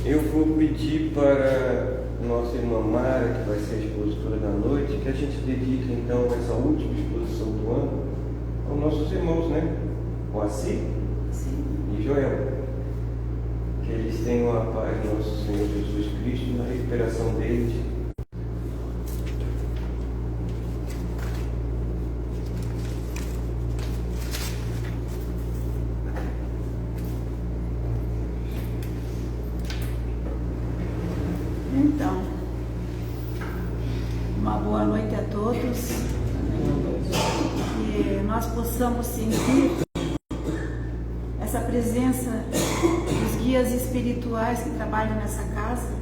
Eu vou pedir para nossa irmã Mara, que vai ser a expositora da noite, que a gente dedique então essa última exposição do ano aos nossos irmãos, né? Moacir e Joel. Que eles tenham a paz de nosso Senhor Jesus Cristo na recuperação deles. Então, uma boa noite a todos, que nós possamos sentir essa presença dos guias espirituais que trabalham nessa casa,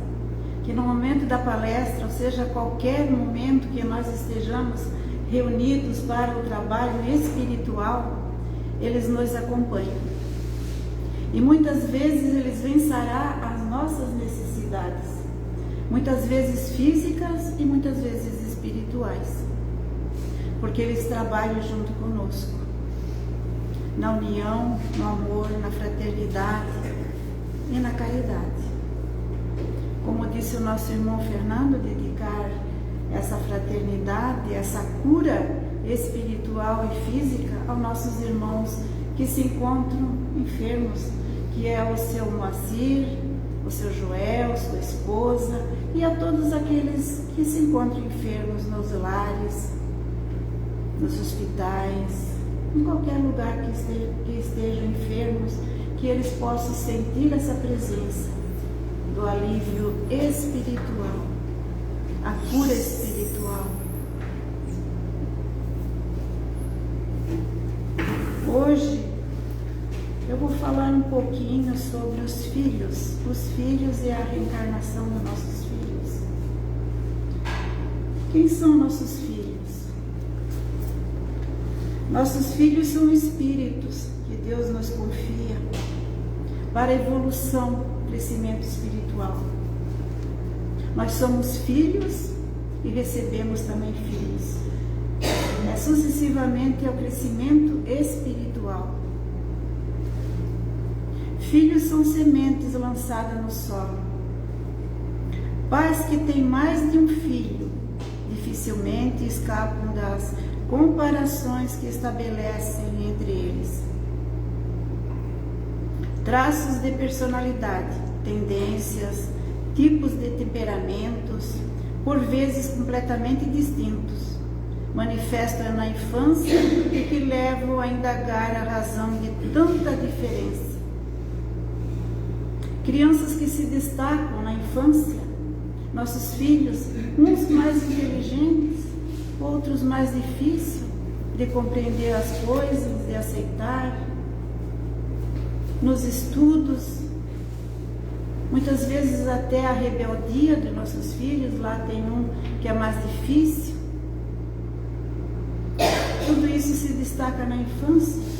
que no momento da palestra, ou seja, qualquer momento que nós estejamos reunidos para o trabalho espiritual, eles nos acompanham. E muitas vezes eles vêm sarar as nossas necessidades, muitas vezes físicas e muitas vezes espirituais, porque eles trabalham junto conosco, na união, no amor, na fraternidade e na caridade. Como disse o nosso irmão Fernando, dedicar essa fraternidade, essa cura espiritual e física aos nossos irmãos que se encontram enfermos, que é o seu Moacir, o seu Joel, sua esposa, e a todos aqueles que se encontram enfermos nos lares, nos hospitais, em qualquer lugar que estejam enfermos, que eles possam sentir essa presença do alívio espiritual, a cura espiritual. Hoje eu vou falar um pouquinho sobre os filhos e a reencarnação dos nossos filhos. Quem são nossos filhos? Nossos filhos são espíritos que Deus nos confia para a evolução, crescimento espiritual. Nós somos filhos e recebemos também filhos. Sucessivamente é o crescimento espiritual. Filhos são sementes lançadas no solo. Pais que têm mais de um filho dificilmente escapam das comparações que estabelecem entre eles. Traços de personalidade, tendências, tipos de temperamentos, por vezes completamente distintos, manifestam na infância e que levam a indagar a razão de tanta diferença. Crianças que se destacam na infância, nossos filhos, uns mais inteligentes, outros mais difíceis de compreender as coisas, de aceitar. Nos estudos, muitas vezes até a rebeldia de nossos filhos, lá tem um que é mais difícil. Tudo isso se destaca na infância.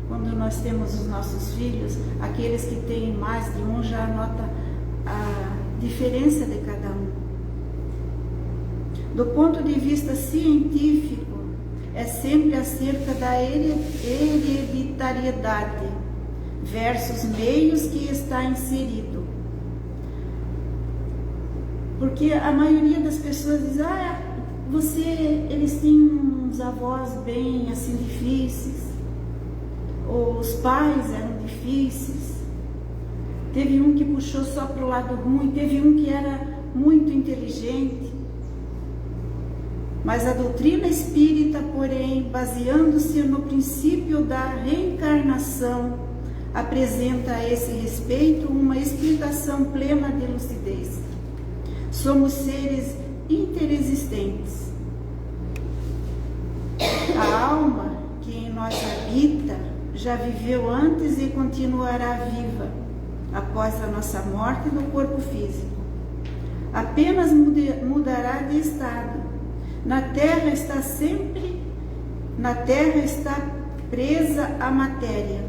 Quando nós temos os nossos filhos, aqueles que têm mais de um já notam a diferença de cada um. Do ponto de vista científico, é sempre acerca da hereditariedade versus meios que está inserido. Porque a maioria das pessoas diz, eles têm uns avós bem assim difíceis, ou os pais eram difíceis, teve um que puxou só para o lado ruim, teve um que era muito inteligente. Mas a doutrina espírita, porém, baseando-se no princípio da reencarnação, apresenta a esse respeito uma explicação plena de lucidez. Somos seres interexistentes. A alma que em nós habita já viveu antes e continuará viva após a nossa morte no corpo físico. Apenas mudará de estado. Na Terra está presa a matéria.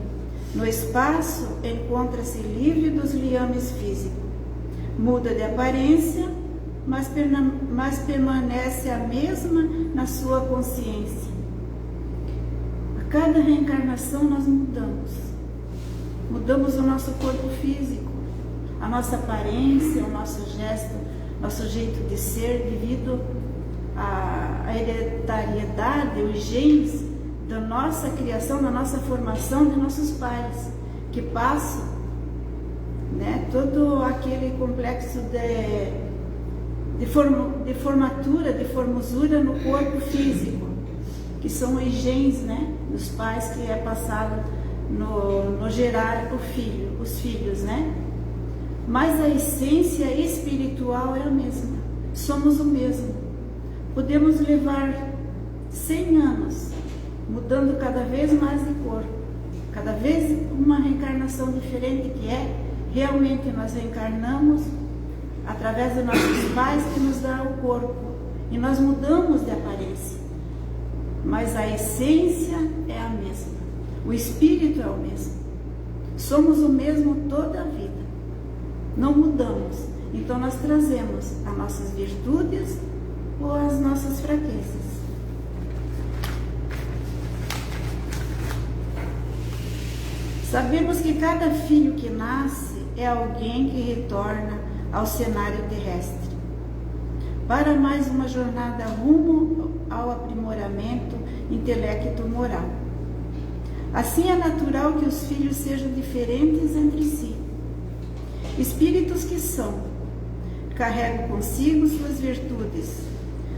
No espaço encontra-se livre dos liames físicos. Muda de aparência, mas permanece a mesma na sua consciência. A cada reencarnação nós mudamos. mudamos o nosso corpo físico, a nossa aparência, o nosso gesto, nosso jeito de ser, devido à hereditariedade, os genes da nossa criação, da nossa formação de nossos pais, que passam, né, todo aquele complexo de formatura, de formosura no corpo físico, que são os genes, né, dos pais, que é passado no gerar os filhos, né? Mas a essência espiritual é a mesma, somos o mesmo. Podemos levar 100 anos mudando cada vez mais de corpo, cada vez uma reencarnação diferente, que é realmente nós reencarnamos através dos nossos pais, que nos dá o corpo, e nós mudamos de aparência, mas a essência é a mesma, o espírito é o mesmo, somos o mesmo toda a vida, não mudamos. Então nós trazemos as nossas virtudes ou as nossas fraquezas. Sabemos que cada filho que nasce é alguém que retorna ao cenário terrestre para mais uma jornada rumo ao aprimoramento intelecto-moral. Assim é natural que os filhos sejam diferentes entre si. Espíritos que carregam consigo suas virtudes,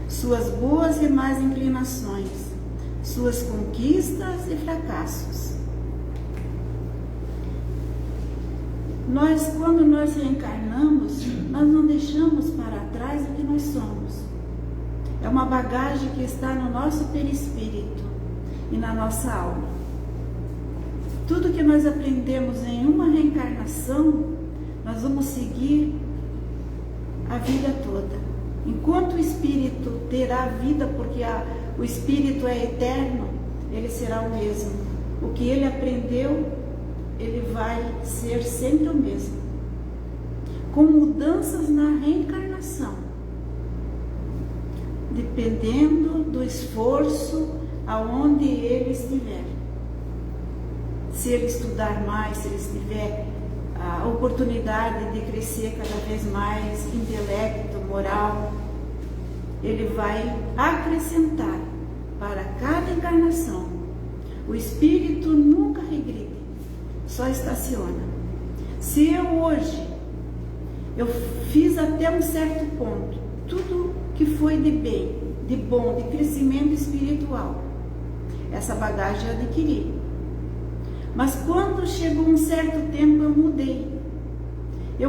suas boas e más inclinações, suas conquistas e fracassos. Quando nós reencarnamos, nós não deixamos para trás o que nós somos. É uma bagagem que está no nosso perispírito e na nossa alma. Tudo que nós aprendemos em uma reencarnação, nós vamos seguir a vida toda. Enquanto o espírito terá vida, porque o espírito é eterno, ele será o mesmo. O que ele aprendeu, ele vai ser sempre o mesmo, com mudanças na reencarnação, dependendo do esforço aonde ele estiver. Se ele estudar mais, se ele tiver a oportunidade de crescer cada vez mais, intelecto, moral, ele vai acrescentar para cada encarnação. O espírito nunca regride, só estaciona. Se eu fiz até um certo ponto tudo que foi de bem, de bom, de crescimento espiritual, essa bagagem eu adquiri. Mas quando chegou um certo tempo, eu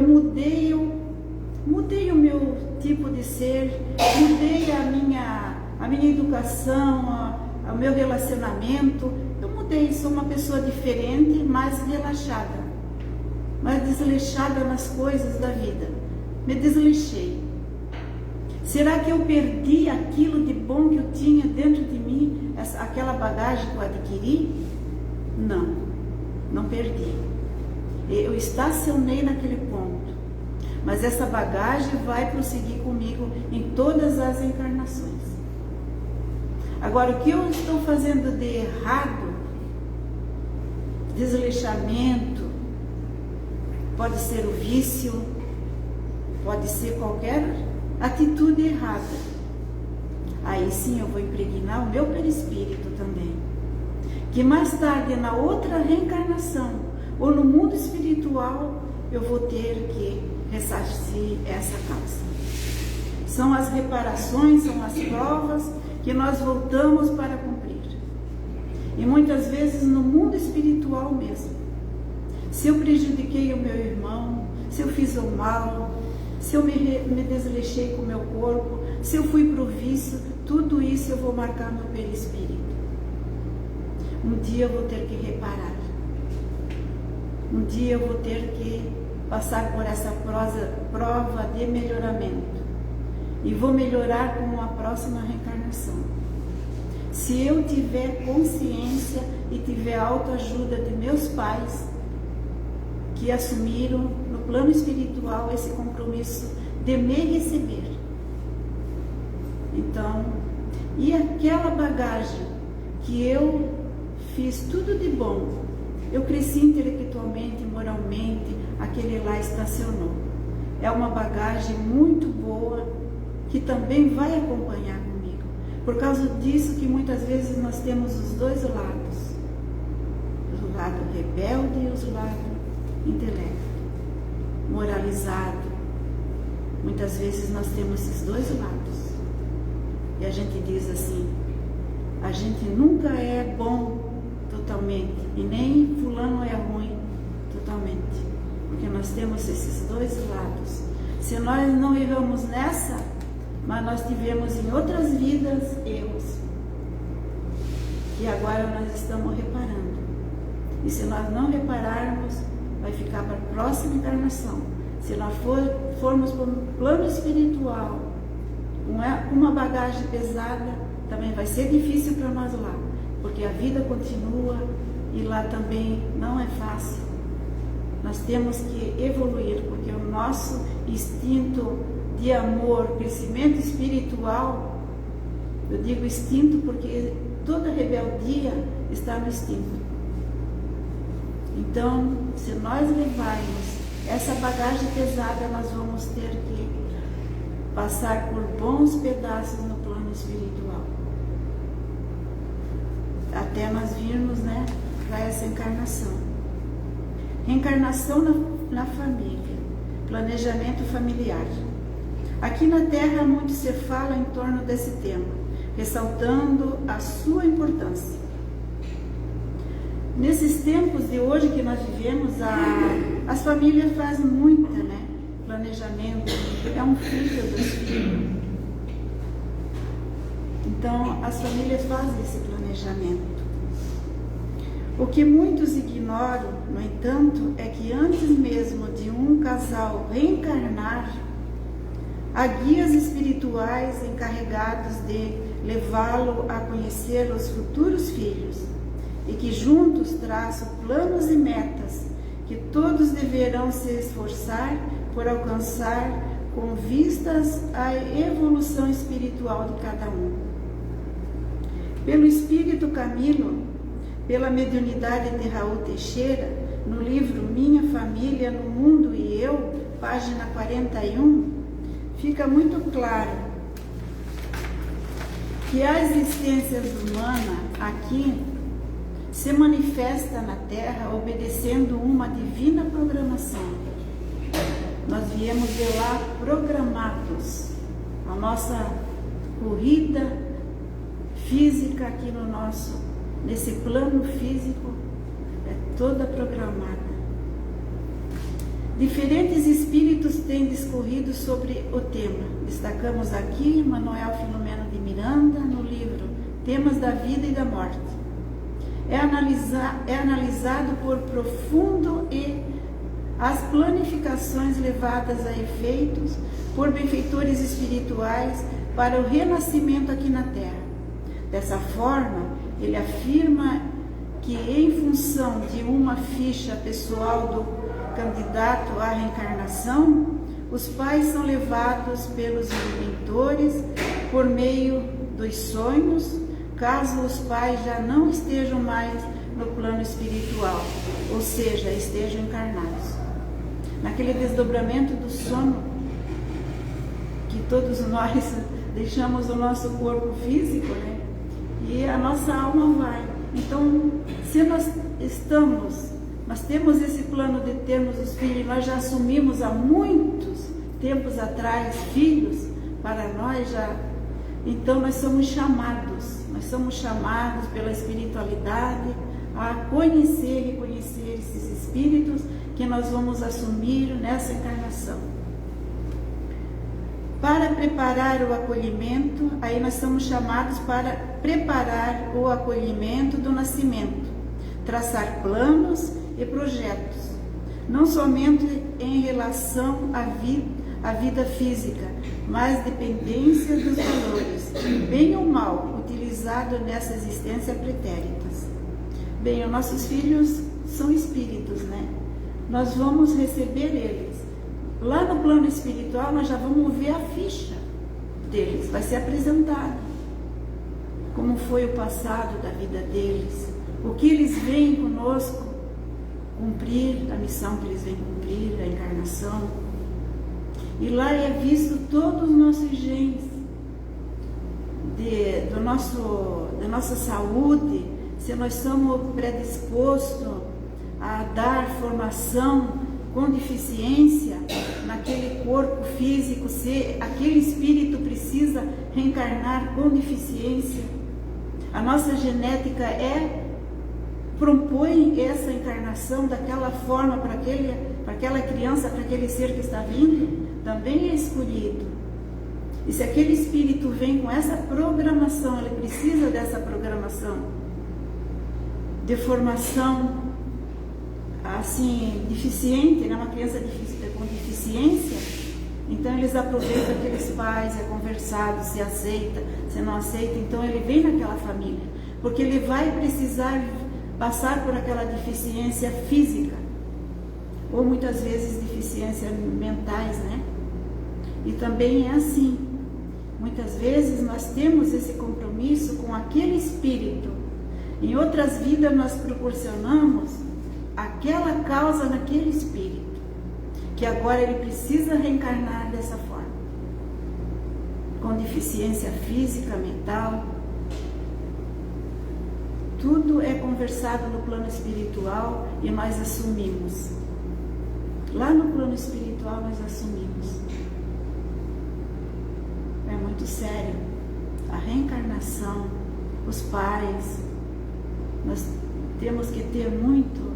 mudei o meu tipo de ser, mudei a minha educação, o meu relacionamento. Eu mudei, sou uma pessoa diferente, mais relaxada, mais desleixada nas coisas da vida. Me desleixei. Será que eu perdi aquilo de bom que eu tinha dentro de mim, aquela bagagem que eu adquiri? Não perdi. Eu estacionei naquele ponto. Mas essa bagagem vai prosseguir comigo em todas as encarnações. Agora, o que eu estou fazendo de errado, desleixamento, pode ser o vício, pode ser qualquer atitude errada. Aí sim eu vou impregnar o meu perispírito também. Que mais tarde, na outra reencarnação, ou no mundo espiritual, eu vou ter que ressarcir essa causa. São as reparações, são as provas que nós voltamos para cumprir. E muitas vezes no mundo espiritual mesmo. Se eu prejudiquei o meu irmão, se eu fiz o mal, se eu me desleixei com o meu corpo, se eu fui para o vício, tudo isso eu vou marcar no perispírito. Um dia eu vou ter que reparar. Um dia eu vou ter que passar por essa prova de melhoramento. E vou melhorar com uma próxima reencarnação. Se eu tiver consciência e tiver autoajuda de meus pais, que assumiram no plano espiritual esse compromisso de me receber. Então, e aquela bagagem que eu fiz tudo de bom, Eu cresci intelectualmente, moralmente, aquele lá estacionou. É uma bagagem muito boa que também vai acompanhar comigo. Por causa disso que muitas vezes nós temos os dois lados. O lado rebelde e o lado intelecto, moralizado. Muitas vezes nós temos esses dois lados. E a gente diz assim, a gente nunca é bom totalmente, e nem fulano é ruim totalmente, porque nós temos esses dois lados. Se nós não erramos nessa, mas nós tivemos em outras vidas erros, e agora nós estamos reparando. E se nós não repararmos, vai ficar para a próxima encarnação. Se nós formos para um plano espiritual, uma bagagem pesada, também vai ser difícil para nós lá, porque a vida continua e lá também não é fácil. Nós temos que evoluir, porque o nosso instinto de amor, crescimento espiritual, eu digo instinto porque toda rebeldia está no instinto. Então, se nós levarmos essa bagagem pesada, nós vamos ter que passar por bons pedaços no plano espiritual, até nós virmos, para essa encarnação. Reencarnação na família, planejamento familiar. Aqui na Terra muito se fala em torno desse tema, ressaltando a sua importância. Nesses tempos de hoje que nós vivemos, as famílias fazem muito, planejamento, é um filho dos filhos. Então, as famílias fazem esse planejamento. O que muitos ignoram, no entanto, é que antes mesmo de um casal reencarnar, há guias espirituais encarregados de levá-lo a conhecer os futuros filhos e que juntos traçam planos e metas que todos deverão se esforçar por alcançar com vistas à evolução espiritual de cada um. Pelo Espírito Camilo, pela mediunidade de Raul Teixeira, no livro Minha Família no Mundo e Eu, página 41, fica muito claro que a existência humana aqui se manifesta na Terra obedecendo uma divina programação. Nós viemos de lá programados. A nossa corrida física aqui nesse plano físico é toda programada. Diferentes espíritos têm discorrido sobre o tema. Destacamos aqui Manuel Filomeno de Miranda no livro Temas da Vida e da Morte. É analisado por profundo e as planificações levadas a efeitos por benfeitores espirituais para o renascimento aqui na Terra. Dessa forma, ele afirma que em função de uma ficha pessoal do candidato à reencarnação, os pais são levados pelos mentores por meio dos sonhos, caso os pais já não estejam mais no plano espiritual, ou seja, estejam encarnados. Naquele desdobramento do sono, que todos nós deixamos o nosso corpo físico, e a nossa alma vai. Então, se nós temos esse plano de termos os filhos, nós já assumimos há muitos tempos atrás filhos para nós já. Então nós somos chamados pela espiritualidade a conhecer e reconhecer esses espíritos que nós vamos assumir nessa encarnação. Para preparar o acolhimento, aí nós somos chamados para preparar o acolhimento do nascimento, traçar planos e projetos, não somente em relação à vida física, mas dependência dos valores, bem ou mal, utilizado nessa existência pretéritas. Bem, os nossos filhos são espíritos, Nós vamos receber eles. Lá no plano espiritual, nós já vamos ver a ficha deles, vai ser apresentado. Como foi o passado da vida deles, o que eles veem conosco cumprir a missão que eles vêm cumprir, a encarnação. E lá é visto todos os nossos genes, da nossa saúde, se nós somos predispostos a dar formação com deficiência naquele corpo físico, se aquele espírito precisa reencarnar com deficiência. A nossa genética propõe essa encarnação daquela forma para aquela criança, para aquele ser que está vindo, também é escolhido. E se aquele espírito vem com essa programação, ele precisa dessa programação de formação assim, deficiente, né? Uma criança com deficiência, então eles aproveitam aqueles pais, é conversado, se aceita, se não aceita, então ele vem naquela família, porque ele vai precisar passar por aquela deficiência física, ou muitas vezes deficiências mentais, né? E também é assim, muitas vezes nós temos esse compromisso com aquele espírito, em outras vidas nós proporcionamos aquela causa naquele espírito, que agora ele precisa reencarnar dessa forma, com deficiência física, mental. Tudo é conversado no plano espiritual e nós assumimos. Lá no plano espiritual nós assumimos. É muito sério. A reencarnação, os pais, nós temos que ter muita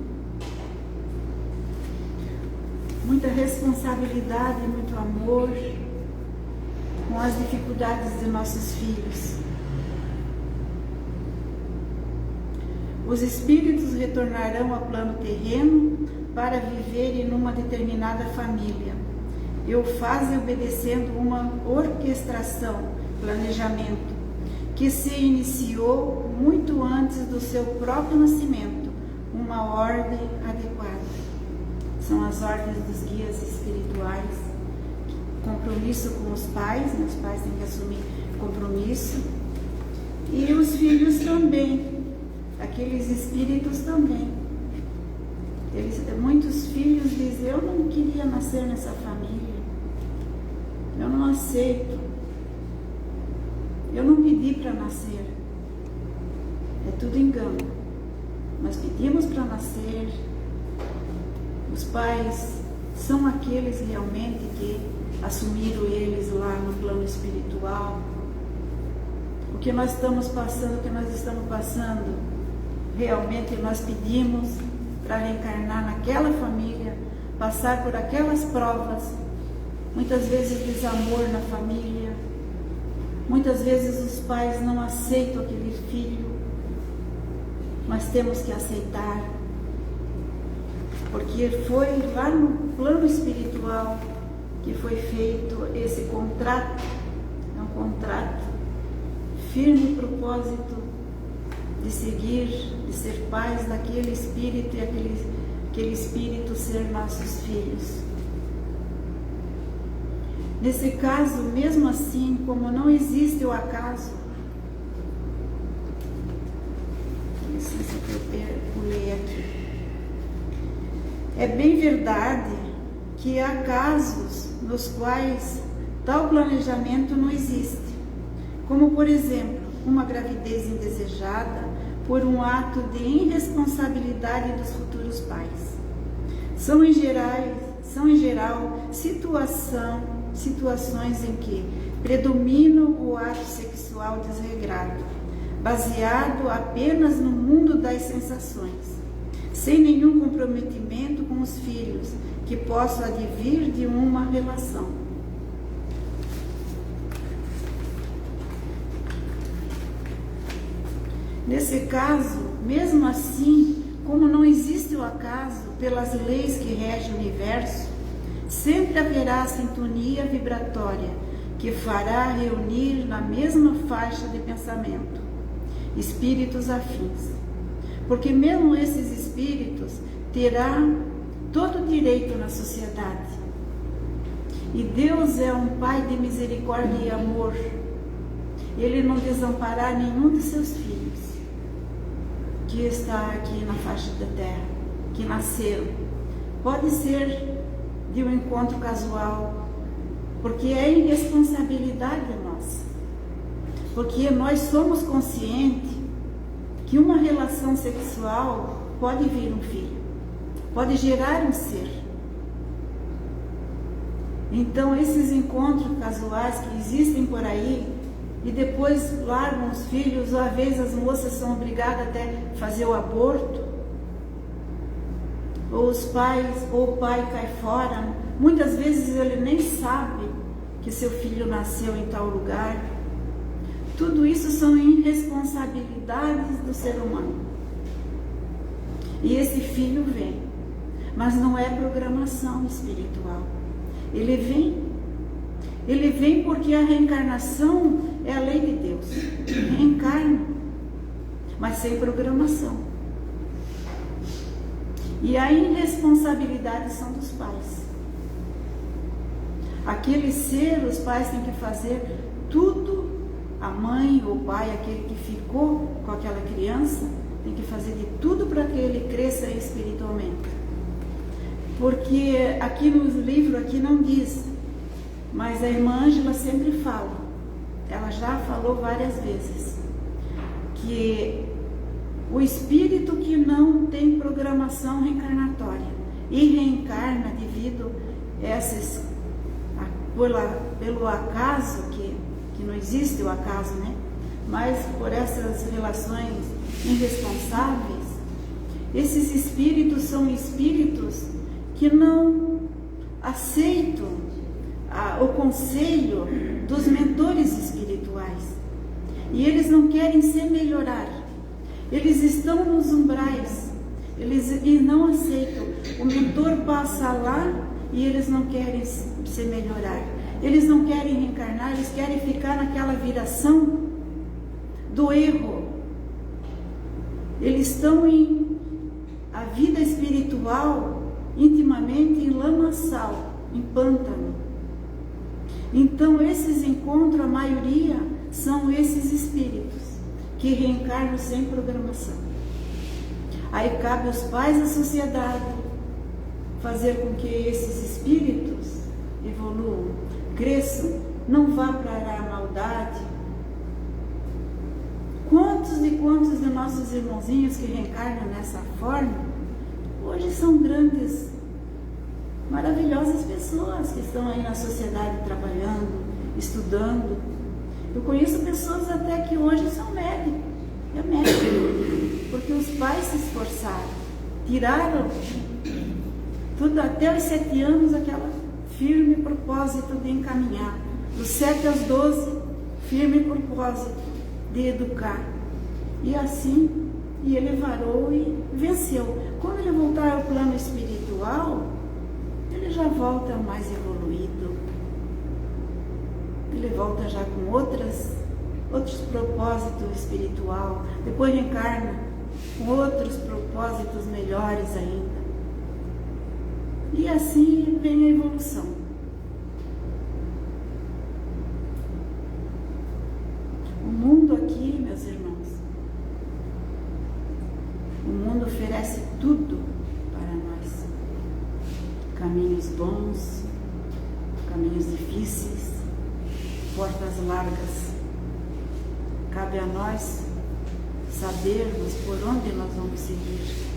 responsabilidade, muito amor com as dificuldades de nossos filhos. Os espíritos retornarão ao plano terreno para viverem numa determinada família. E o fazem obedecendo uma orquestração, planejamento, que se iniciou muito antes do seu próprio nascimento, uma ordem adequada. São as ordens dos guias espirituais, compromisso com os pais, né? Os pais têm que assumir compromisso, e os filhos também, aqueles espíritos também. Muitos filhos dizem: eu não queria nascer nessa família, eu não aceito, eu não pedi para nascer. É tudo engano. Nós pedimos para nascer. Os pais são aqueles realmente que assumiram eles lá no plano espiritual. O que nós estamos passando, realmente nós pedimos para reencarnar naquela família, passar por aquelas provas, muitas vezes desamor na família, muitas vezes os pais não aceitam aquele filho, mas temos que aceitar, porque foi lá no plano espiritual que foi feito esse contrato, é um contrato, firme propósito de seguir, de ser pais daquele espírito e aquele espírito ser nossos filhos. Nesse caso, mesmo assim, como não existe o acaso, licença que eu pulei aqui, é bem verdade que há casos nos quais tal planejamento não existe, como por exemplo, uma gravidez indesejada por um ato de irresponsabilidade dos futuros pais. São em geral situações em que predomina o ato sexual desregrado, baseado apenas no mundo das sensações, sem nenhum comprometimento com os filhos que possam advir de uma relação. Nesse caso, mesmo assim, como não existe o acaso pelas leis que regem o universo, sempre haverá sintonia vibratória que fará reunir na mesma faixa de pensamento espíritos afins. Porque mesmo esses espíritos terão todo o direito na sociedade. E Deus é um Pai de misericórdia e amor. Ele não desamparará nenhum de seus filhos que está aqui na faixa da terra. que nasceram. Pode ser de um encontro casual, porque é irresponsabilidade nossa. Porque nós somos conscientes que uma relação sexual pode vir um filho, pode gerar um ser. Então, esses encontros casuais que existem por aí, e depois largam os filhos, ou às vezes as moças são obrigadas até a fazer o aborto, ou os pais, ou o pai cai fora. Muitas vezes ele nem sabe que seu filho nasceu em tal lugar. Tudo isso são irresponsabilidades do ser humano. E esse filho vem, mas não é programação espiritual. Ele vem porque a reencarnação é a lei de Deus. Reencarna, mas sem programação. E a irresponsabilidade são dos pais. Aquele ser, os pais têm que fazer tudo, a mãe ou o pai, aquele que ficou com aquela criança, tem que fazer de tudo para que ele cresça espiritualmente. Porque aqui no livro aqui não diz, mas a irmã Ângela sempre fala, ela já falou várias vezes, que o espírito que não tem programação reencarnatória e reencarna devido pelo acaso, que não existe o acaso, né? Mas por essas relações irresponsáveis, esses espíritos são espíritos que não aceitam o conselho dos mentores espirituais. E eles não querem se melhorar. Eles estão nos umbrais. Eles não aceitam. O mentor passa lá e eles não querem se melhorar. Eles não querem reencarnar, eles querem ficar naquela viração do erro. Eles estão em a vida espiritual intimamente em lamaçal, em pântano. Então esses encontros, a maioria, são esses espíritos que reencarnam sem programação. Aí cabe aos pais da sociedade fazer com que esses espíritos evoluam, cresçam, não vá para a maldade. Quantos e quantos de nossos irmãozinhos que reencarnam nessa forma, hoje são grandes, maravilhosas pessoas que estão aí na sociedade trabalhando, estudando. Eu conheço pessoas até que hoje são médicos, porque os pais se esforçaram, tiraram tudo até os 7 anos, aquela firme propósito de encaminhar, dos 7 aos 12, firme propósito de educar. E assim, e ele varou e venceu. Quando ele voltar ao plano espiritual, ele já volta mais evoluído. Ele volta já com outros propósitos espiritual. Depois reencarna com outros propósitos melhores ainda. E assim vem a evolução. O mundo aqui, meus irmãos, o mundo oferece tudo para nós. Caminhos bons, caminhos difíceis, portas largas. Cabe a nós sabermos por onde nós vamos seguir.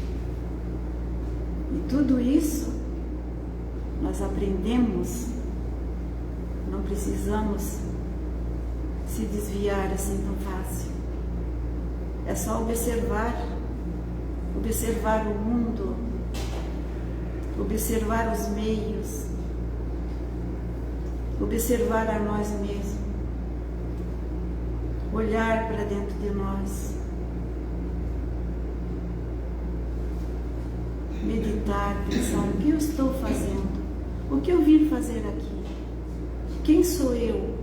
E tudo isso nós aprendemos, não precisamos se desviar assim tão fácil. É só observar o mundo, observar os meios, observar a nós mesmos, olhar para dentro de nós, meditar, pensar o que eu estou fazendo, o que eu vim fazer aqui, quem sou eu?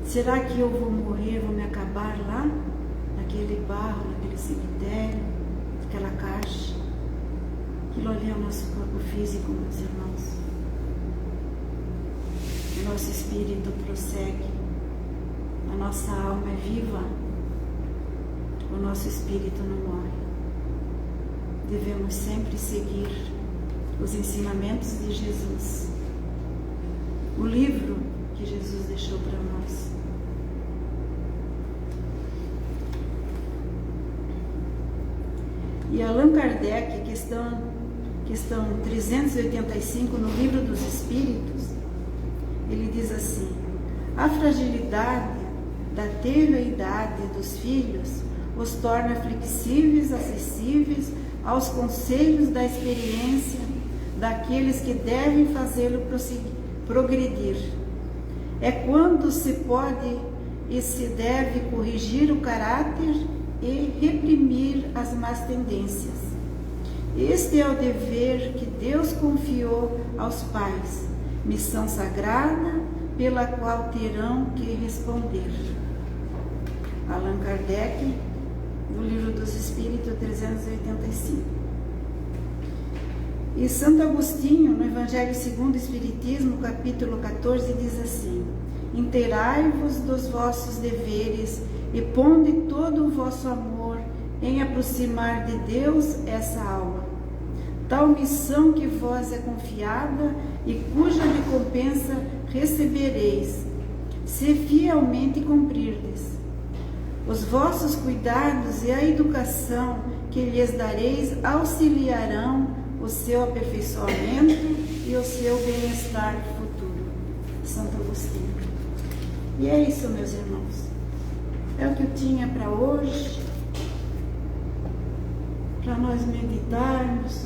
Será que eu vou morrer, vou me acabar lá, naquele barro, naquele cemitério, naquela caixa? Aquilo ali é o nosso corpo físico, meus irmãos. O nosso espírito prossegue, a nossa alma é viva, o nosso espírito não morre. devemos sempre seguir os ensinamentos de Jesus, o livro que Jesus deixou para nós. E Allan Kardec, questão 385 no Livro dos Espíritos, ele diz assim: a fragilidade da tenra idade dos filhos os torna flexíveis, acessíveis aos conselhos da experiência daqueles que devem fazê-lo progredir. É quando se pode e se deve corrigir o caráter e reprimir as más tendências. Este é o dever que Deus confiou aos pais, missão sagrada pela qual terão que responder. Allan Kardec, no Livro dos Espíritos 385. E Santo Agostinho, no Evangelho segundo o Espiritismo, capítulo 14, diz assim: inteirai-vos dos vossos deveres e ponde todo o vosso amor em aproximar de Deus essa alma. Tal missão que vos é confiada e cuja recompensa recebereis, se fielmente cumprirdes. Os vossos cuidados e a educação que lhes dareis auxiliarão o seu aperfeiçoamento e o seu bem-estar futuro. Santo Agostinho. E é isso, meus irmãos. É o que eu tinha para hoje, para nós meditarmos,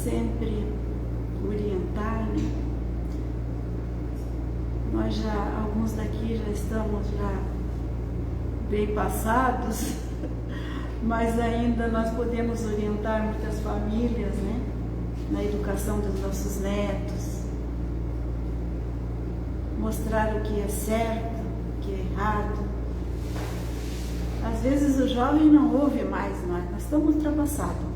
sempre orientar, né? Nós alguns daqui já estamos bem passados, mas ainda nós podemos orientar muitas famílias, né? Na educação dos nossos netos, mostrar o que é certo, o que é errado. Às vezes o jovem não ouve mais, nós estamos ultrapassados.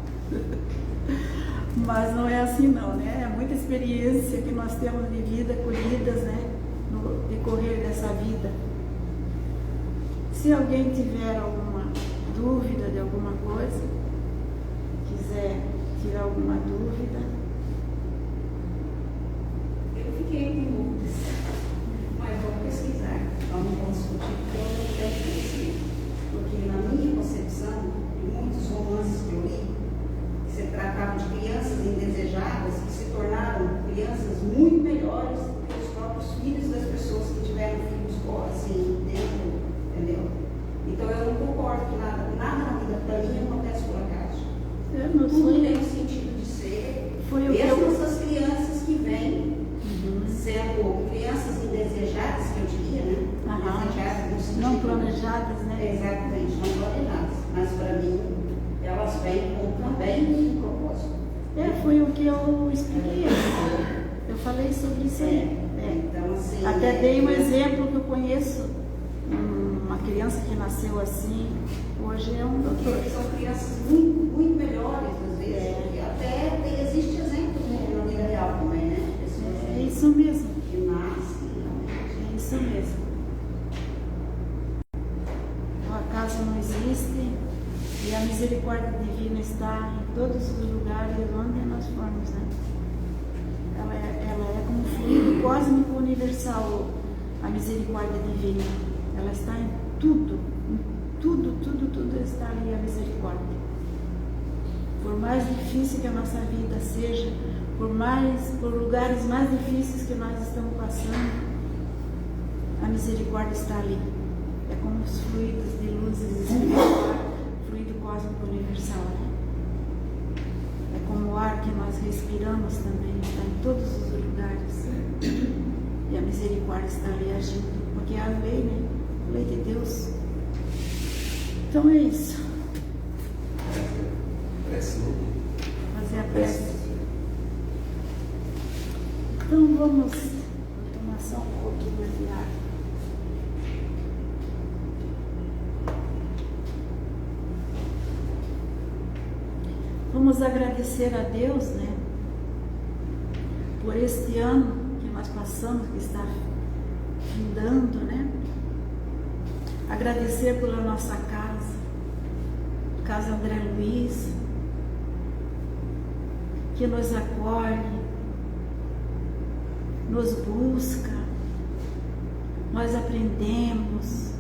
Mas não é assim não, né? É muita experiência que nós temos de vida colhidas, né? No decorrer dessa vida. Se alguém tiver alguma dúvida de alguma coisa, quiser tirar alguma dúvida. Eu fiquei com dúvidas, mas vou pesquisar. Vamos discutir porque eu não tenho conhecimento. Porque na minha concepção, em muitos romances que eu li, se tratavam de crianças indesejadas que se tornaram crianças muito melhores do que os próprios filhos das pessoas que tiveram filhos assim dentro, entendeu? Então eu não concordo que nada na vida para mim acontece por acaso. Tudo tem um sentido de ser. Mesmo essas crianças que vêm sendo crianças indesejadas, que eu diria, né? Indesejadas no sentido, não planejadas, né? Exatamente, não planejadas. Mas para mim elas vêm com também um propósito. Foi o que eu expliquei. Eu falei sobre isso aí. Então, assim, até dei um exemplo que eu conheço, uma criança que nasceu assim, hoje é um doutor. Porque são crianças muito, muito melhores, às vezes. E até existe exemplo na vida real também, né? Pessoas é isso mesmo. Que nascem, realmente. É isso mesmo. O acaso não existe. E a misericórdia divina está em todos os lugares onde nós formos, né? Ela é como fluido cósmico universal, a misericórdia divina. Ela está em tudo, tudo está ali a misericórdia. Por mais difícil que a nossa vida seja, por lugares mais difíceis que nós estamos passando, a misericórdia está ali. É como os fluidos de luzes espirituais. Cósmico universal, né? É como o ar que nós respiramos também, está em todos os lugares. E a misericórdia está ali agindo, porque é a lei, né? A lei de Deus. Então é isso. Fazer a prece. Então vamos tomar só um pouquinho de ar. Vamos agradecer a Deus, né, por este ano que nós passamos, que está findando, né? Agradecer pela nossa casa, Casa André Luiz, que nos acolhe, nos busca, nós aprendemos,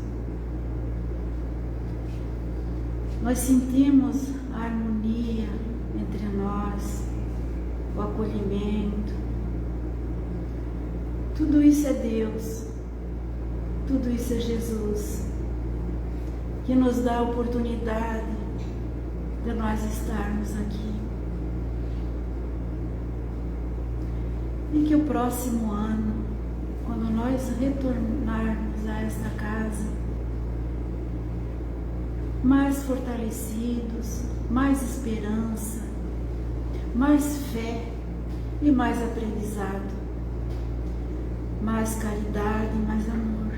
nós sentimos a harmonia entre nós, o acolhimento. Tudo isso é Deus, tudo isso é Jesus, que nos dá a oportunidade de nós estarmos aqui. E que o próximo ano, quando nós retornarmos a esta casa, mais fortalecidos, mais esperança, mais fé e mais aprendizado, mais caridade e mais amor.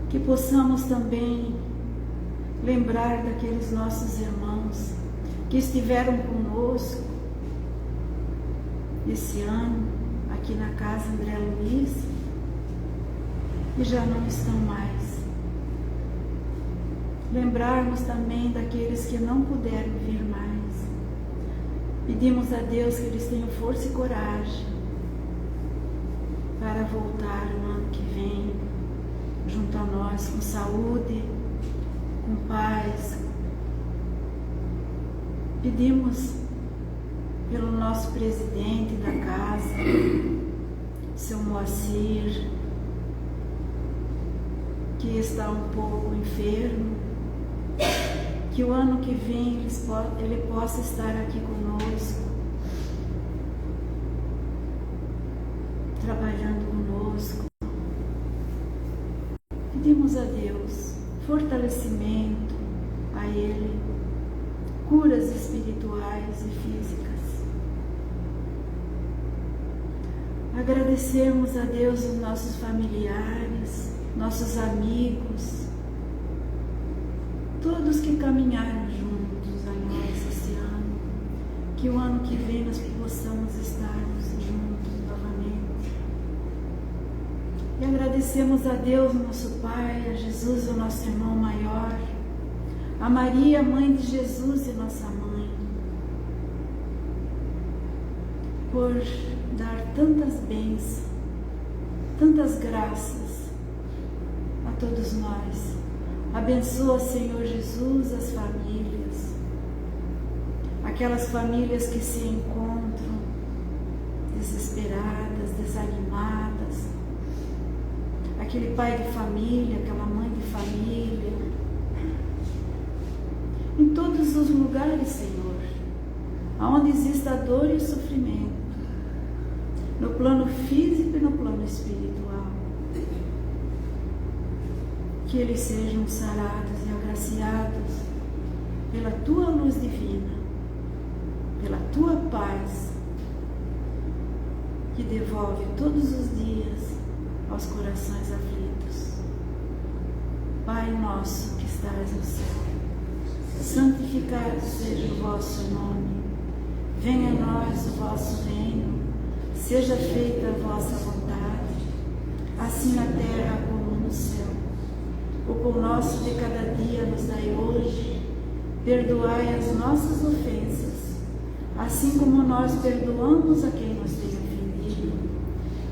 Que possamos também lembrar daqueles nossos irmãos que estiveram conosco esse ano, aqui na Casa André Luiz, e já não estão mais. Lembrarmos também daqueles que não puderam vir mais. Pedimos a Deus que eles tenham força e coragem para voltar no ano que vem, junto a nós, com saúde, com paz. Pedimos pelo nosso presidente da casa, seu Moacir, que está um pouco enfermo, que o ano que vem ele possa estar aqui conosco, trabalhando conosco. Pedimos a Deus fortalecimento a ele, curas espirituais e físicas. Agradecemos a Deus os nossos familiares, nossos amigos, todos que caminharam juntos a nós esse ano, que o ano que vem nós possamos estarmos juntos novamente. E agradecemos a Deus, nosso Pai, a Jesus, o nosso irmão maior, a Maria, mãe de Jesus e nossa mãe, por dar tantas bênçãos, tantas graças a todos nós. Abençoa, Senhor Jesus, as famílias, aquelas famílias que se encontram desesperadas, desanimadas, aquele pai de família, aquela mãe de família, em todos os lugares, Senhor, aonde exista dor e sofrimento, no plano físico e no plano espiritual, que eles sejam sarados e agraciados pela Tua luz divina, pela Tua paz, que devolve todos os dias aos corações aflitos. Pai nosso que estás no céu, santificado seja o vosso nome, venha a nós o vosso reino, seja feita a vossa vontade, assim na terra como no céu. O pão nosso de cada dia nos dai hoje, perdoai as nossas ofensas, assim como nós perdoamos a quem nos tem ofendido,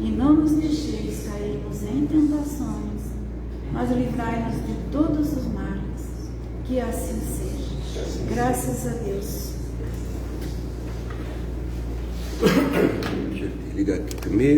e não nos deixeis cairmos em tentações, mas livrai-nos de todos os males, que assim seja. Graças a Deus. Deixa eu ligar aqui primeiro.